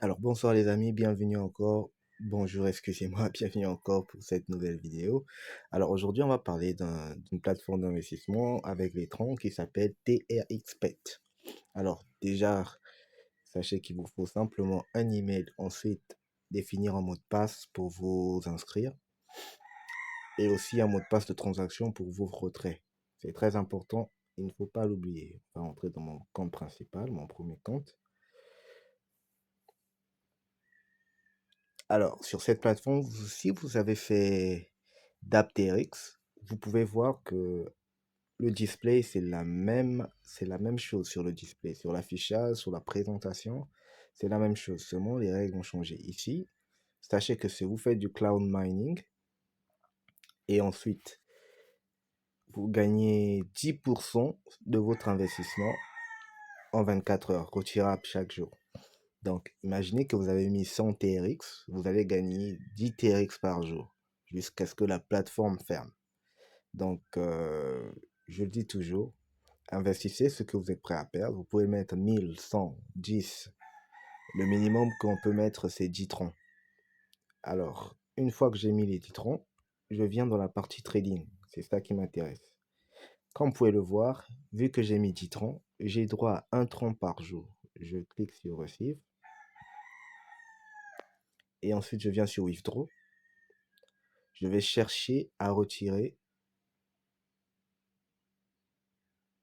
Alors bonsoir les amis, bienvenue encore. Bonjour, excusez-moi, bienvenue encore pour cette nouvelle vidéo. Alors aujourd'hui, on va parler d'une plateforme d'investissement avec les troncs qui s'appelle TRXPet. Alors déjà, sachez qu'il vous faut simplement un email, ensuite définir un mot de passe pour vous inscrire et aussi un mot de passe de transaction pour vos retraits. C'est très important, il ne faut pas l'oublier. On va entrer dans mon compte principal, mon premier compte. Alors, sur cette plateforme, si vous avez fait d'Apterix, vous pouvez voir que le display, c'est la même chose sur le display, sur l'affichage, sur la présentation, c'est la même chose. Seulement, les règles ont changé. Ici, sachez que si vous faites du cloud mining et ensuite vous gagnez 10% de votre investissement en 24 heures, retirable chaque jour. Donc, imaginez que vous avez mis 100 TRX, vous allez gagner 10 TRX par jour, jusqu'à ce que la plateforme ferme. Donc, je le dis toujours, investissez ce que vous êtes prêt à perdre. Vous pouvez mettre 1000, 100, 10. Le minimum qu'on peut mettre, c'est 10 troncs. Alors, une fois que j'ai mis les 10 troncs, je viens dans la partie trading. C'est ça qui m'intéresse. Comme vous pouvez le voir, vu que j'ai mis 10 troncs, j'ai droit à un tronc par jour. Je clique sur Receive. Et ensuite, je viens sur Withdraw. Je vais chercher à retirer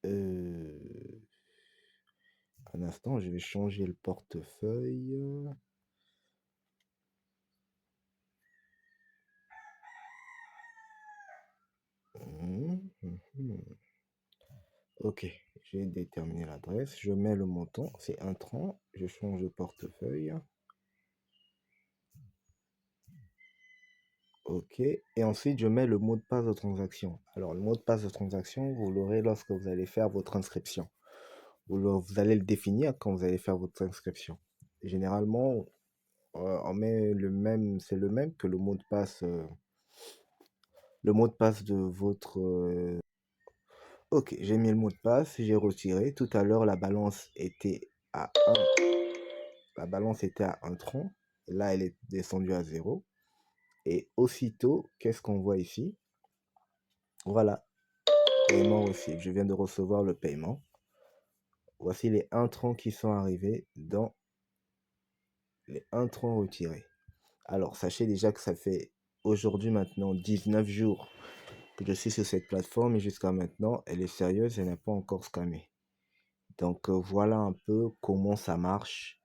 un instant, je vais changer le portefeuille. Ok, j'ai déterminé l'adresse. Je mets le montant, c'est un tronc. Je change de portefeuille. Ok, et ensuite je mets le mot de passe de transaction. Alors, le mot de passe de transaction, vous l'aurez lorsque vous allez faire votre inscription. Vous allez le définir quand vous allez faire votre inscription. Généralement, on met le même, c'est le même que le mot de passe de votre. Ok, j'ai mis le mot de passe, j'ai retiré. Tout à l'heure, la balance était à 1. La balance était à 1 tronc. Là, elle est descendue à 0. Et aussitôt, qu'est-ce qu'on voit ici? Voilà, paiement reçu. Je viens de recevoir le paiement. Voici les 1 tronc qui sont arrivés dans les 1 tronc retirés. Alors, sachez déjà que ça fait aujourd'hui maintenant 19 jours que je suis sur cette plateforme et jusqu'à maintenant, elle est sérieuse, elle n'a pas encore scammé. Donc, voilà un peu comment ça marche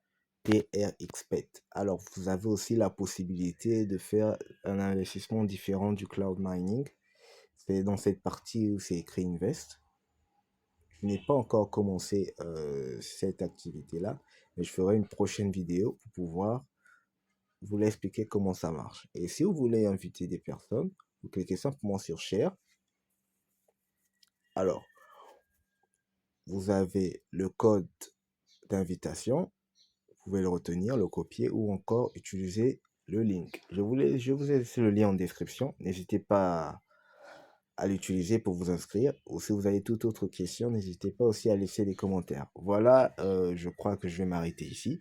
TRXPet. Alors, vous avez aussi la possibilité de faire un investissement différent du cloud mining. C'est dans cette partie où c'est écrit Invest. Je n'ai pas encore commencé cette activité-là, mais je ferai une prochaine vidéo pour pouvoir vous l'expliquer comment ça marche. Et si vous voulez inviter des personnes, vous cliquez simplement sur Share. Alors, vous avez le code d'invitation. Vous pouvez le retenir, le copier ou encore utiliser le link. Je vous ai laissé le lien en description. N'hésitez pas à l'utiliser pour vous inscrire. Ou si vous avez toute autre question, n'hésitez pas aussi à laisser des commentaires. Voilà, je crois que je vais m'arrêter ici.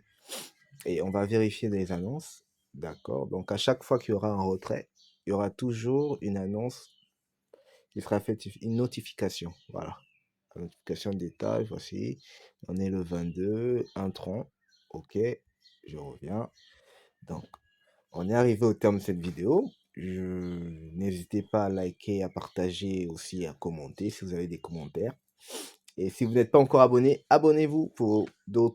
Et on va vérifier les annonces. D'accord. Donc à chaque fois qu'il y aura un retrait, il y aura toujours une annonce qui sera faite, une notification. Voilà. La notification de détail, voici. On est le 22, un tronc. Ok, je reviens. Donc, on est arrivé au terme de cette vidéo. N'hésitez pas à liker, à partager aussi, à commenter si vous avez des commentaires. Et si vous n'êtes pas encore abonné, abonnez-vous pour d'autres